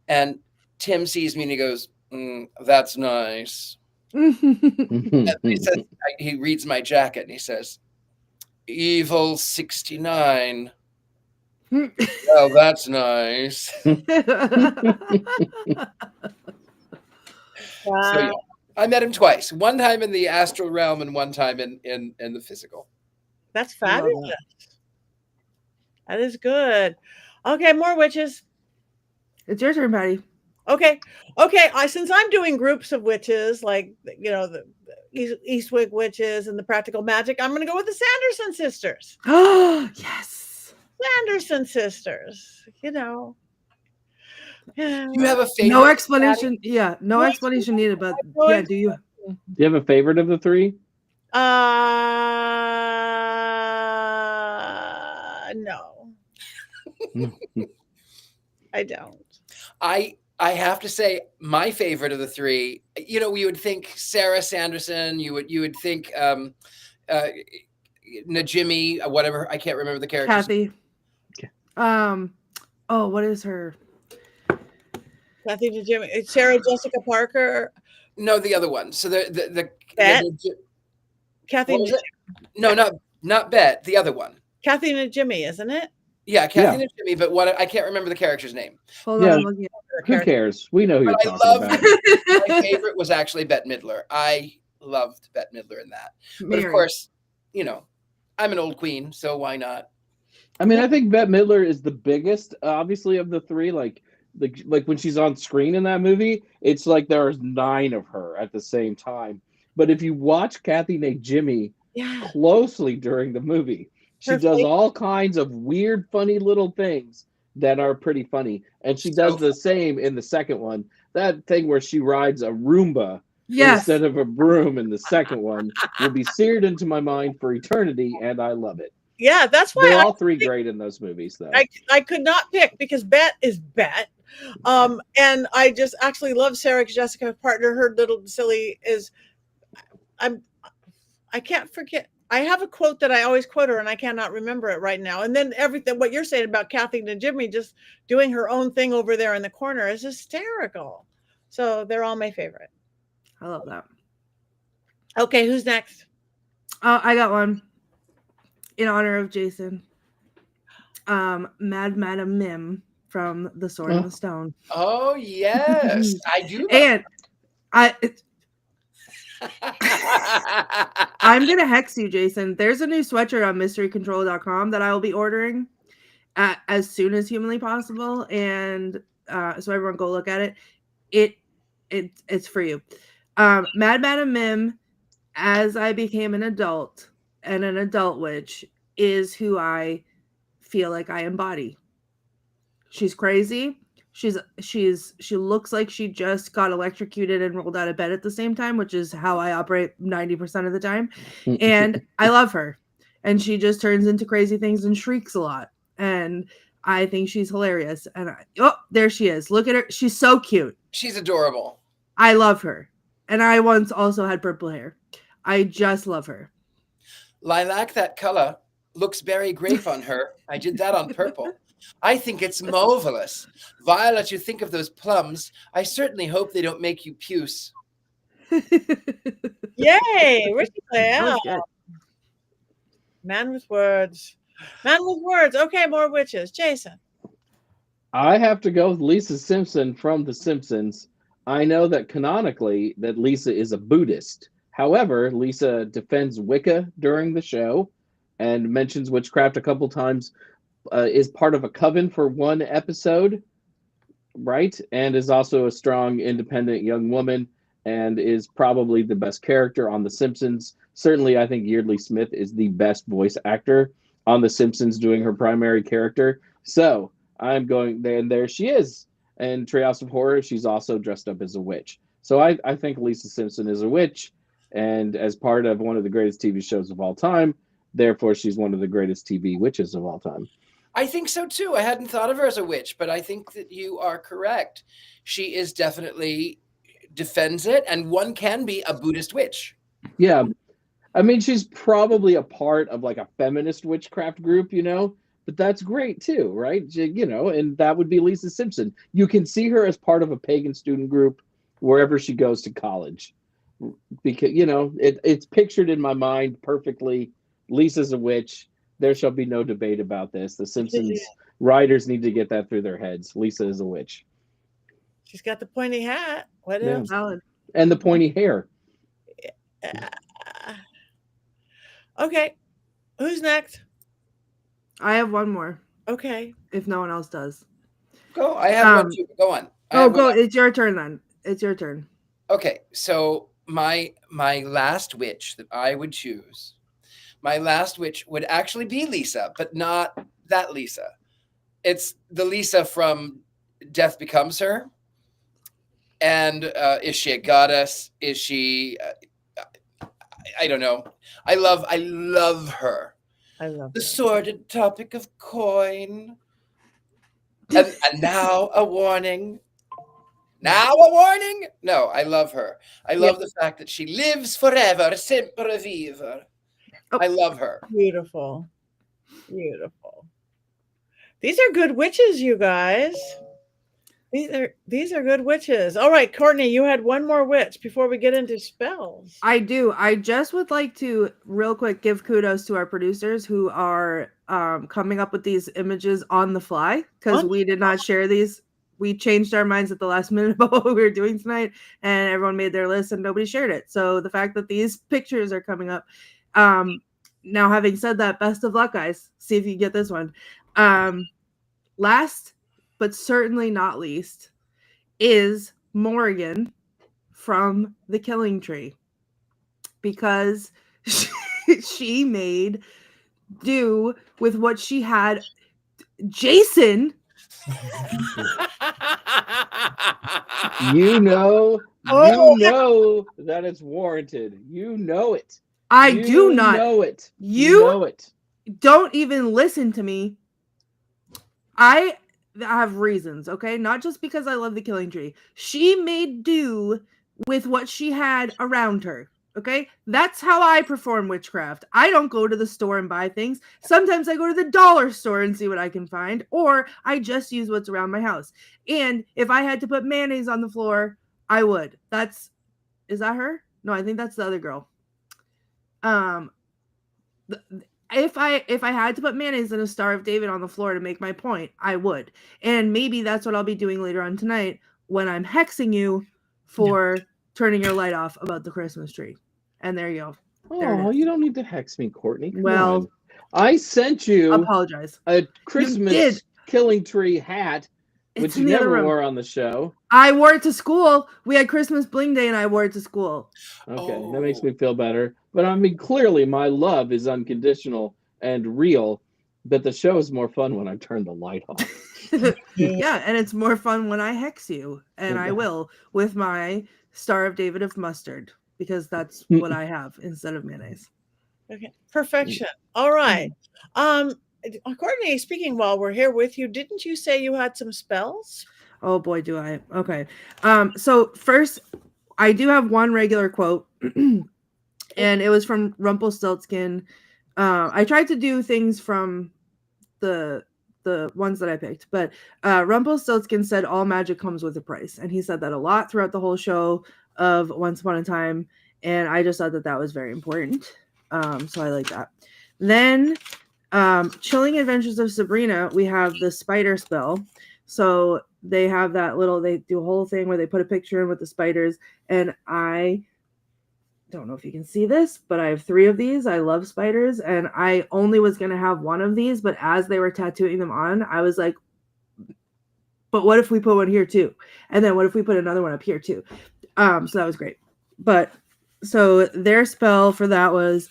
And Tim sees me and he goes, "That's nice." And he reads my jacket and he says, "Evil 69. Well, that's nice." Wow. So yeah, I met him twice. One time in the astral realm and one time in the physical. That's fabulous. That is good. Okay, more witches. It's your turn, Patty. Okay. Since I'm doing groups of witches, like the Eastwick witches and the practical magic, I'm going to go with the Sanderson sisters. Oh, yes. Sanderson sisters. Yeah. You have a favorite? No explanation. Yeah, no explanation needed. But yeah, do you? Do you have a favorite of the three? No. I don't. I have to say my favorite of the three, we would think Sarah Sanderson, you would think Najimy, whatever, I can't remember the character. Kathy. What is her? Kathy Najimy. Sarah Jessica Parker. No, the other one. So the Kathy Najimy. No, not Bet, the other one. Kathy Najimy, isn't it? Yeah, Kathy Najimy, but I can't remember the character's name. Hold on, I'm looking at who cares? We know who you're talking about. My favorite was actually Bette Midler. I loved Bette Midler in that. But of course, I'm an old queen, so why not? I mean, I think Bette Midler is the biggest, obviously, of the three. Like when she's on screen in that movie, it's like there's 9 of her at the same time. But if you watch Kathy Najimy closely during the movie, she does all kinds of weird, funny little things that are pretty funny. And she does the same in the second one. That thing where she rides a Roomba instead of a broom in the second one will be seared into my mind for eternity, and I love it. Yeah, that's why they're all three great in those movies, though. I could not pick because Bet is Bet. And I just actually love Sarah Jessica Parker. Her little silly is I can't forget. I have a quote that I always quote her and I cannot remember it right now. And then everything, what you're saying about Kathy Najimy just doing her own thing over there in the corner is hysterical. So they're all my favorite. I love that. Okay, who's next? I got one in honor of Jason. Mad Madam Mim from The Sword and the Stone. Oh yes, I do. And I'm gonna hex you, Jason. There's a new sweatshirt on mysterycontrol.com that I will be ordering as soon as humanly possible, and so everyone go look at it. It's for you. Mad Madam Mim, as I became an adult and an adult witch, is who I feel like I embody. She's crazy. She looks like she just got electrocuted and rolled out of bed at the same time, which is how I operate 90% of the time. And I love her. And she just turns into crazy things and shrieks a lot. And I think she's hilarious. And there she is. Look at her. She's so cute. She's adorable. I love her. And I once also had purple hair. I just love her. Lilac, that color looks berry grape on her. I did that on purple. I think it's marvelous. Violet, you think of those plums. I certainly hope they don't make you puce. Yay! Richard-Lael. Man with words. Man with words. Okay, more witches. Jason. I have to go with Lisa Simpson from The Simpsons. I know that canonically that Lisa is a Buddhist. However, Lisa defends Wicca during the show and mentions witchcraft a couple times, is part of a coven for one episode, right? And is also a strong, independent young woman and is probably the best character on The Simpsons. Certainly, I think Yeardley Smith is the best voice actor on The Simpsons doing her primary character. So I'm going there, and there she is. And Treehouse of Horror, she's also dressed up as a witch. So I think Lisa Simpson is a witch, and as part of one of the greatest TV shows of all time, therefore she's one of the greatest TV witches of all time. I think so too. I hadn't thought of her as a witch, but I think that you are correct. She is definitely defends it, and one can be a Buddhist witch. Yeah. I mean, she's probably a part of like a feminist witchcraft group, but that's great too, right? And that would be Lisa Simpson. You can see her as part of a pagan student group wherever she goes to college, because it's pictured in my mind perfectly. Lisa's a witch. There shall be no debate about this. The Simpsons writers need to get that through their heads. Lisa is a witch. She's got the pointy hat. What else? Valid. And the pointy hair. Okay. Who's next? I have one more. Okay. If no one else does. Go. I have one too. Go on. Go. It's your turn then. It's your turn. Okay. So my last witch that I would choose, my last witch would actually be Lisa, but not that Lisa. It's the Lisa from Death Becomes Her. And is she a goddess? Is she? I don't know. I love her. I love the sordid topic of coin. And now a warning. Now a warning. No, I love her. I love the fact that she lives forever, sempre viva. Oh. I love her. Beautiful. Beautiful. These are good witches, you guys. These are good witches. All right, Courtney, you had one more witch before we get into spells. I do. I just would like to real quick give kudos to our producers who are coming up with these images on the fly, because we did not share these. We changed our minds at the last minute about what we were doing tonight, and everyone made their list and nobody shared it. So the fact that these pictures are coming up. Now, having said that, best of luck, guys. See if you get this one. Last but certainly not least, is Morrigan from The Killing Tree, because she made do with what she had. Jason, you know that it's warranted. You know it. I do not know it. You know it. Don't even listen to me. I have reasons, okay? Not just because I love The Killing Tree. She made do with what she had around her, okay? That's how I perform witchcraft. I don't go to the store and buy things. Sometimes I go to the dollar store and see what I can find, or I just use what's around my house. And if I had to put mayonnaise on the floor, I would. Is that her? No, I think that's the other girl. If I had to put mayonnaise in a Star of David on the floor to make my point, I would. And maybe that's what I'll be doing later on tonight when I'm hexing you for turning your light off about the Christmas tree. And there you go. Oh, you don't need to hex me, Courtney. Come Well, on. I sent you apologize. a Christmas Killing Tree hat, which you never wore on the show. I wore it to school. We had Christmas Bling Day and I wore it to school. Okay, that makes me feel better. But I mean, clearly my love is unconditional and real, but the show is more fun when I turn the light off. Yeah, and it's more fun when I hex you. And I will with my Star of David of mustard, because that's what I have instead of mayonnaise. Okay, perfection. All right. Courtney, speaking while we're here with you, didn't you say you had some spells? Oh boy, do I. Okay. So first, I do have one regular quote, and it was from Rumpelstiltskin. I tried to do things from the ones that I picked, but Rumpelstiltskin said all magic comes with a price, and he said that a lot throughout the whole show of Once Upon a Time, and I just thought that was very important. So I like that. Then Chilling Adventures of Sabrina, we have the spider spell. So they have that they do a whole thing where they put a picture in with the spiders, and I don't know if you can see this, but I have 3 of these. I love spiders, and I only was going to have 1 of these, but as they were tattooing them on, I was like, but what if we put one here too? And then what if we put another one up here too? So that was great. But so their spell for that was,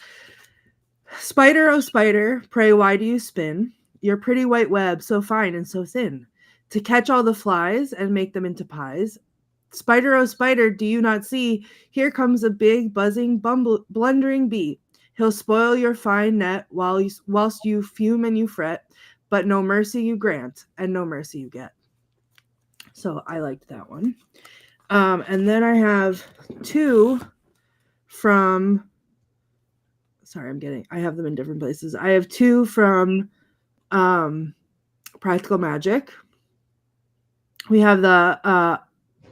spider, oh spider, pray why do you spin your pretty white web so fine and so thin to catch all the flies and make them into pies? Spider, oh spider, do you not see? Here comes a big, buzzing, blundering bee. He'll spoil your fine net whilst you fume and you fret, but no mercy you grant and no mercy you get. So I liked that one. And then I have 2 from... Sorry, I have them in different places. I have 2 from Practical Magic. We have the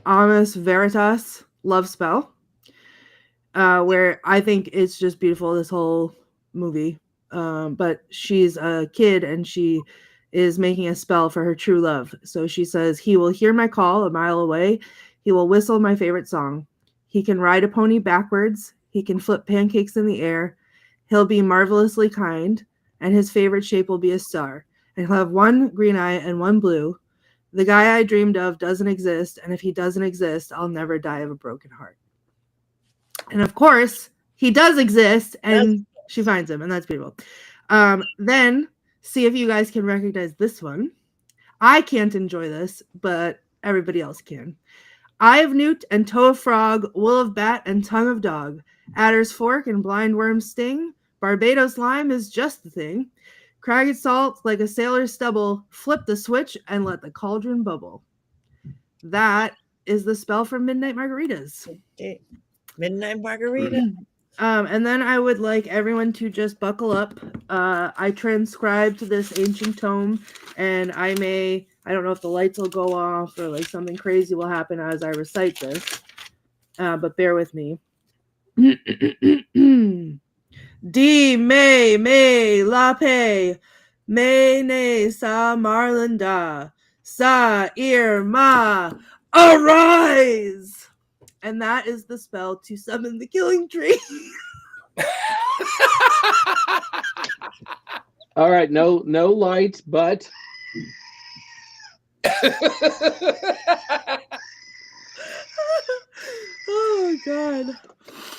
Amis Veritas love spell, where I think it's just beautiful, this whole movie. But she's a kid and she is making a spell for her true love. So she says, he will hear my call a mile away. He will whistle my favorite song. He can ride a pony backwards. He can flip pancakes in the air. He'll be marvelously kind, and his favorite shape will be a star. And he'll have 1 green eye and 1 blue. The guy I dreamed of doesn't exist, and if he doesn't exist, I'll never die of a broken heart. And of course, he does exist, and she finds him, and that's beautiful. Then, see if you guys can recognize this one. I can't enjoy this, but everybody else can. Eye of newt and toe of frog, wool of bat and tongue of dog, adder's fork and blind worm's sting, Barbados lime is just the thing. Cragged salt like a sailor's stubble, flip the switch and let the cauldron bubble. That is the spell from Midnight Margaritas. Okay. Midnight Margarita. And then I would like everyone to just buckle up. I transcribed this ancient tome, and I don't know if the lights will go off or like something crazy will happen as I recite this, but bear with me. Di me la pe me ne sa marlanda sa irma arise. And that is the spell to summon the killing tree. All right, no lights, but Oh God.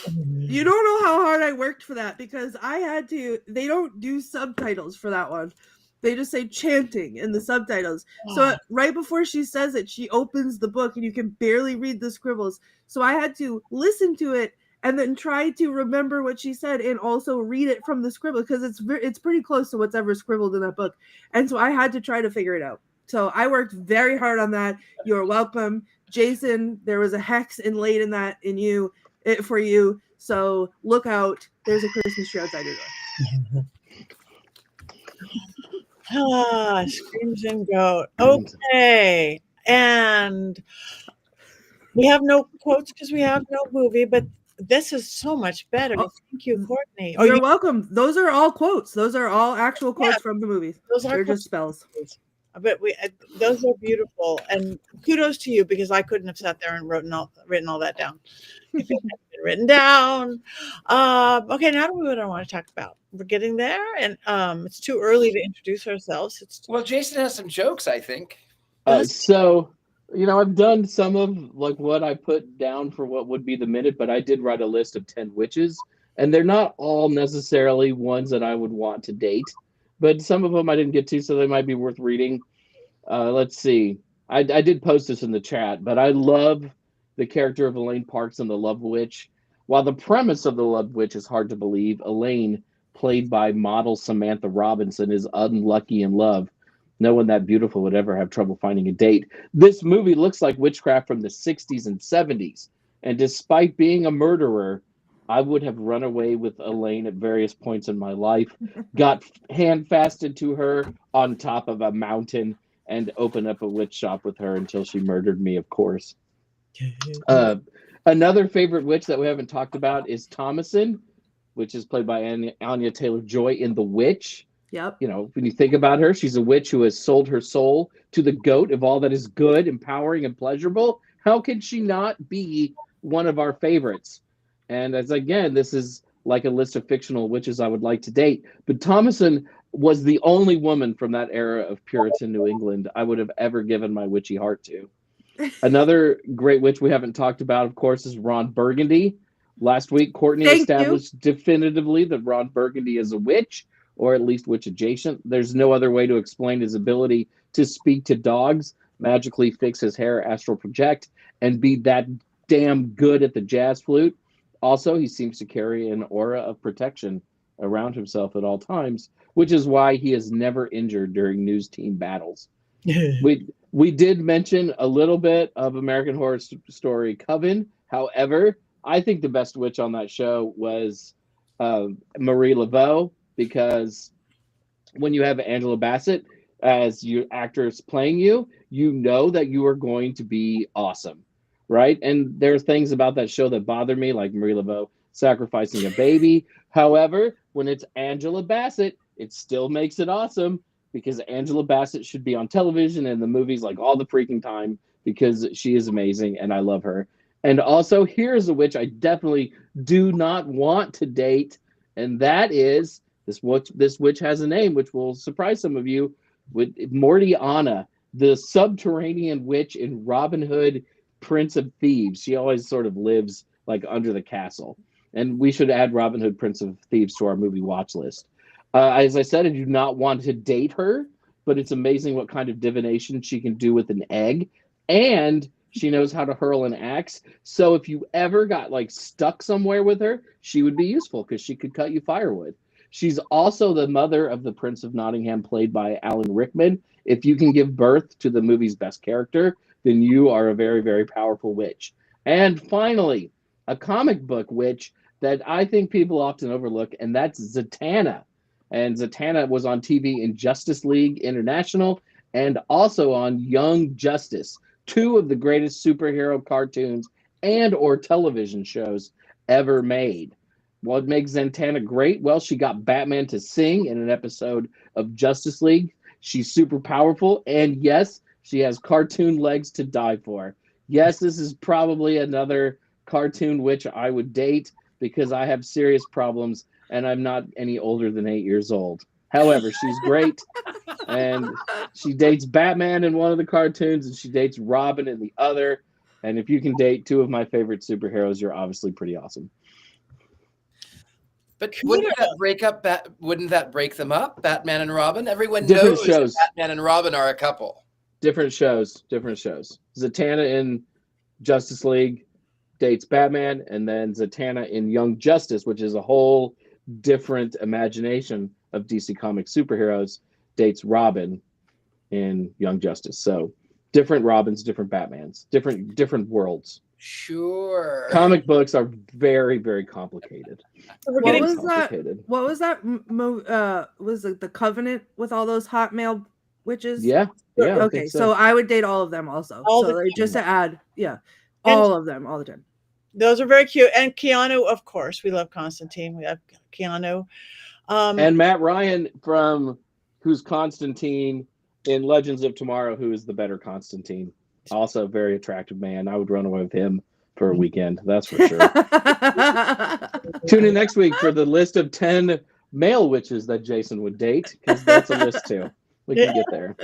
You don't know how hard I worked for that, because I had to, they don't do subtitles for that one. They just say chanting in the subtitles. So right before she says it, she opens the book and you can barely read the scribbles. So I had to listen to it and then try to remember what she said and also read it from the scribble, because it's pretty close to what's ever scribbled in that book. And so I had to try to figure it out. So I worked very hard on that. You're welcome. Jason, there was a hex inlaid in that for you. So look out. There's a Christmas tree outside your door. Screams and Goat. Okay. And we have no quotes because we have no movie, but this is so much better. Thank you, Courtney. You're welcome. Those are all quotes. Those are all actual quotes from the movies. They're just spells. But those are beautiful, and kudos to you, because I couldn't have sat there and written all that down. If it had been written down. Okay, now what I want to talk about. We're getting there, and it's too early to introduce ourselves. Well, Jason has some jokes, I think. So, I've done some of like what I put down for what would be the minute, but I did write a list of 10 witches, and they're not all necessarily ones that I would want to date. But some of them I didn't get to, so they might be worth reading. Let's see. I did post this in the chat, but I love the character of Elaine Parks in The Love Witch. While the premise of The Love Witch is hard to believe, Elaine, played by model Samantha Robinson, is unlucky in love. No one that beautiful would ever have trouble finding a date. This movie looks like witchcraft from the 60s and 70s. And despite being a murderer, I would have run away with Elaine at various points in my life, got hand-fasted to her on top of a mountain, and opened up a witch shop with her until she murdered me, of course. Another favorite witch that we haven't talked about is Thomasin, which is played by Anya Taylor-Joy in The Witch. Yep. When you think about her, she's a witch who has sold her soul to the goat of all that is good, empowering, and pleasurable. How can she not be one of our favorites? And as again, this is like a list of fictional witches I would like to date. But Thomason was the only woman from that era of Puritan New England I would have ever given my witchy heart to. Another great witch we haven't talked about, of course, is Ron Burgundy. Last week, Courtney Thank established definitively that Ron Burgundy is a witch, or at least witch adjacent. There's no other way to explain his ability to speak to dogs, magically fix his hair, astral project, and be that damn good at the jazz flute. Also, he seems to carry an aura of protection around himself at all times, which is why he is never injured during news team battles. We did mention a little bit of American Horror Story Coven. However, I think the best witch on that show was Marie Laveau, because when you have Angela Bassett as your actress playing you, you know that you are going to be awesome, right? And there are things about that show that bother me, like Marie Laveau sacrificing a baby. However, when it's Angela Bassett, it still makes it awesome, because Angela Bassett should be on television and the movies like all the freaking time, because she is amazing and I love her. And also, here's a witch I definitely do not want to date, and that is this witch has a name which will surprise some of you, with Mortiana, the subterranean witch in Robin Hood, Prince of Thieves. She always sort of lives like under the castle, and we should add Robin Hood, Prince of Thieves to our movie watch list. As I said, I do not want to date her, but it's amazing what kind of divination she can do with an egg, and she knows how to hurl an axe. So if you ever got like stuck somewhere with her, she would be useful because she could cut you firewood. She's also the mother of the Prince of Nottingham, played by Alan Rickman. If you can give birth to the movie's best character, then you are a very, very powerful witch. And finally, a comic book witch that I think people often overlook, and that's Zatanna. And Zatanna was on TV in Justice League International and also on Young Justice, two of the greatest superhero cartoons and or television shows ever made. What makes Zatanna great? Well, she got Batman to sing in an episode of Justice League. She's super powerful, and yes, she has cartoon legs to die for. Yes, this is probably another cartoon witch I would date, because I have serious problems and I'm not any older than 8 years old. However, she's great, and she dates Batman in one of the cartoons, and she dates Robin in the other. And if you can date two of my favorite superheroes, you're obviously pretty awesome. But wouldn't that break them up, Batman and Robin? Everyone Different knows shows. that Batman and Robin are a couple. Different shows. Zatanna in Justice League dates Batman, and then Zatanna in Young Justice, which is a whole different imagination of DC Comics superheroes, dates Robin in Young Justice. So different Robins, different Batmans, different worlds. Sure. Comic books are very, very complicated. So we're What getting was that movie? Was it The Covenant with all those hot male witches? Yeah. Okay, so I would date all of them also. Just to add, all of them all the time. Those are very cute. And Keanu, of course. We love Constantine. We have Keanu. And Matt Ryan, who's Constantine in Legends of Tomorrow, who is the better Constantine. Also a very attractive man. I would run away with him for a weekend. That's for sure. Tune in next week for the list of 10 male witches that Jason would date, because that's a list too. We can get there.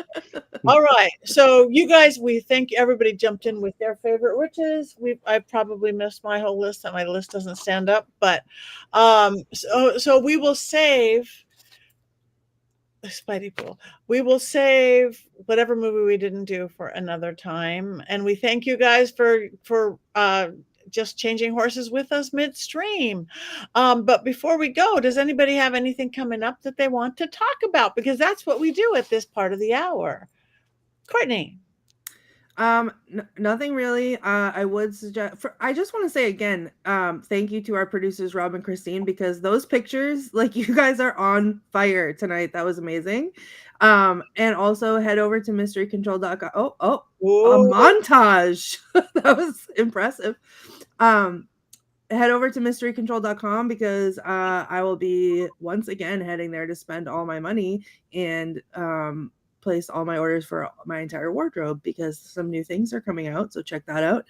All right. So you guys, we think everybody jumped in with their favorite witches. I probably missed my whole list, and my list doesn't stand up. But so we will save Spidey Pool. We will save whatever movie we didn't do for another time. And we thank you guys for just changing horses with us midstream. But before we go, does anybody have anything coming up that they want to talk about? Because that's what we do at this part of the hour. Courtney. Nothing really. I would suggest I just want to say again, thank you to our producers, Rob and Christine, because those pictures, like, you guys are on fire tonight. That was amazing. And also head over to mysterycontrol.com. A montage. That was impressive. Head over to mysterycontrol.com, because I will be once again heading there to spend all my money, and placed all my orders for my entire wardrobe because some new things are coming out. So check that out.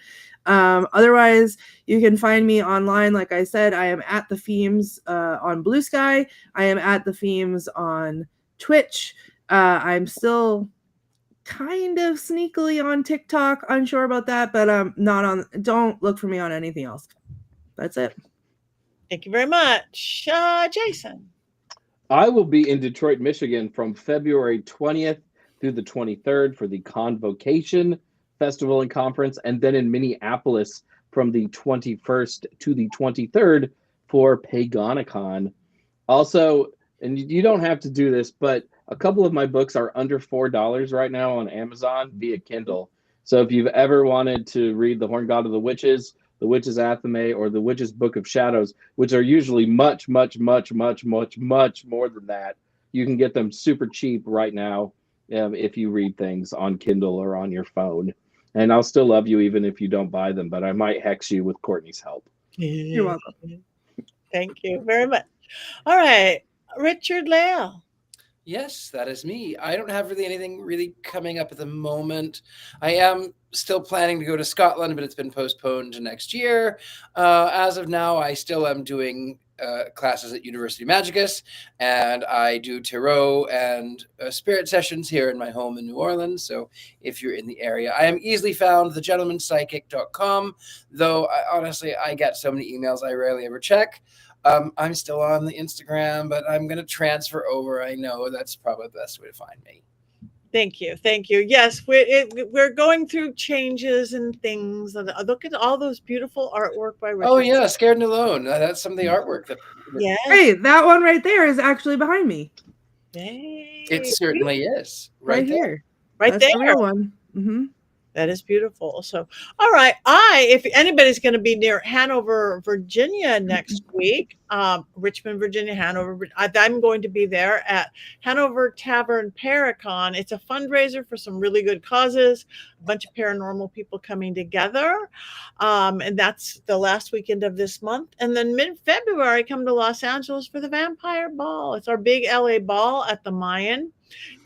Otherwise, you can find me online. Like I said, I am at the Themes on Blue Sky. I am at the Themes on Twitch. I'm still kind of sneakily on TikTok, unsure about that, but don't look for me on anything else. That's it. Thank you very much. Jason. I will be in Detroit, Michigan from February 20th through the 23rd for the Convocation Festival and Conference, and then in Minneapolis from the 21st to the 23rd for Paganicon. Also, and you don't have to do this, but a couple of my books are under $4 right now on Amazon via Kindle. So if you've ever wanted to read The Horn God of the Witches, The Witch's Athame, or The Witch's Book of Shadows, which are usually much more than that, you can get them super cheap right now if you read things on Kindle or on your phone. And I'll still love you even if you don't buy them, but I might hex you with Courtney's help. You're welcome. Thank you very much. All right, Richard-Lael. Yes, that is me. I don't have really anything really coming up at the moment. I am still planning to go to Scotland, but it's been postponed to next year. As of now, I still am doing classes at University Magicus, and I do tarot and spirit sessions here in my home in New Orleans. So if you're in the area, I am easily found, thegentlemanpsychic.com, though honestly, I get so many emails I rarely ever check. I'm still on the Instagram, but I'm going to transfer over. I know that's probably the best way to find me. Thank you. Thank you. Yes, we're going through changes and things. And look at all those beautiful artwork by Richard. Oh, yeah. Scared and Alone. That's some of the artwork. Yes. Hey, that one right there is actually behind me. Yay. It certainly is. Right here. Right That's there. the real one. Mm-hmm. That is beautiful. So, all right. If anybody's going to be near Hanover, Virginia next week, Richmond, Virginia, Hanover, I'm going to be there at Hanover Tavern Paracon. It's a fundraiser for some really good causes, a bunch of paranormal people coming together. And that's the last weekend of this month. And then mid-February, I come to Los Angeles for the Vampire Ball. It's our big LA ball at the Mayan.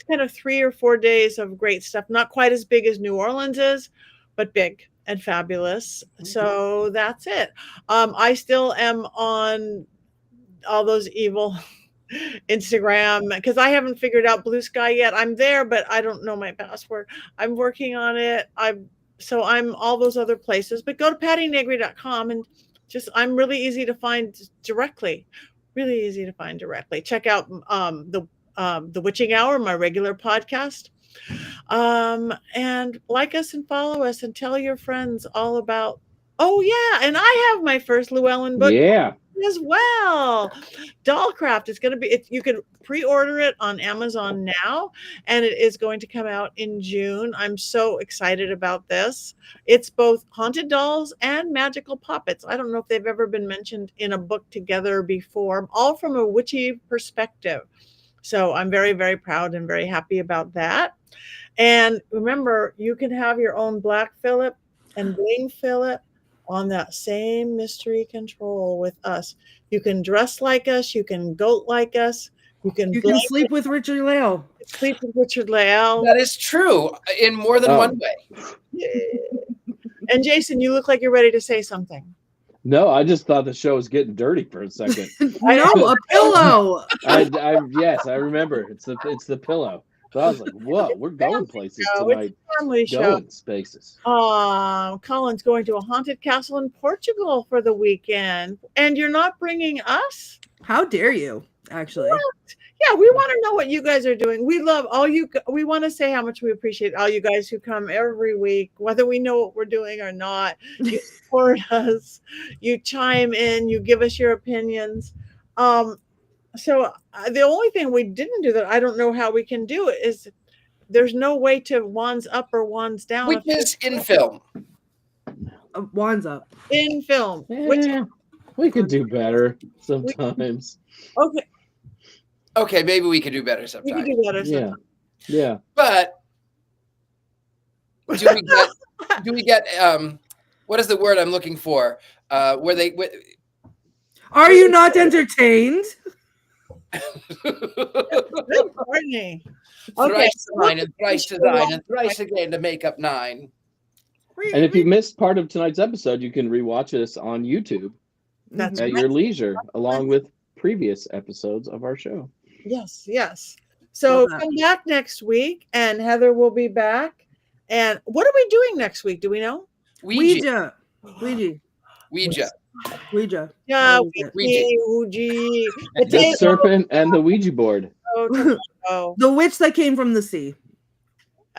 Kind of 3 or 4 days of great stuff, not quite as big as New Orleans is, but big and fabulous. So that's it. I still am on all those evil Instagram because I haven't figured out Blue Sky yet. I'm there, but I don't know my password. I'm working on it. I'm all those other places, but go to pattinegri.com and I'm really easy to find directly. Really easy to find directly. Check out the Witching Hour, my regular podcast, and like us and follow us and tell your friends all about. Oh yeah, and I have my first Llewellyn book as well. Dollcraft is going to be. You can pre-order it on Amazon now, and it is going to come out in June. I'm so excited about this. It's both haunted dolls and magical puppets. I don't know if they've ever been mentioned in a book together before, all from a witchy perspective. So I'm very, very proud and very happy about that. And remember, you can have your own Black Phillip and Bling Phillip on that same mystery control with us. You can dress like us. You can goat like us. You can sleep with Richard-Lael. Sleep with Richard-Lael. That is true in more than one way. Yeah. And Jason, you look like you're ready to say something. No, I just thought the show was getting dirty for a second. No, a pillow. Yes, I remember. It's the pillow. So I was like, whoa, we're going places tonight. It's a family show. Going spaces. Colin's going to a haunted castle in Portugal for the weekend. And you're not bringing us? How dare you, actually? What? Yeah, we want to know what you guys are doing. We love all you. We want to say how much we appreciate all you guys who come every week, whether we know what we're doing or not. You support us. You chime in. You give us your opinions. So the only thing we didn't do that I don't know how we can do it is there's no way to wands up or wands down. Which is in film. Wands up. In film. Yeah, we could do better sometimes. Okay, maybe we could do better sometime. We could do better sometime. Yeah. But do we get what is the word I'm looking for? Are you not entertained? Good, Courtney. Okay. Thrice divine and thrice design and thrice again to make up 9. And if you missed part of tonight's episode, you can rewatch us on YouTube That's at right. your leisure, along with previous episodes of our show. Yes, yes. So Love that. come back next week, and Heather will be back. And what are we doing next week? Do we know? Ouija. Ouija. Yeah, Oh, yeah. Ouija. The serpent and the Ouija board. Oh, The witch that came from the sea.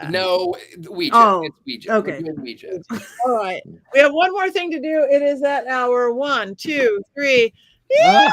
No, Ouija. Oh, It's Ouija. okay. We're doing Ouija. all right. We have one more thing to do. It is at hour 1, 2, 3. Ah.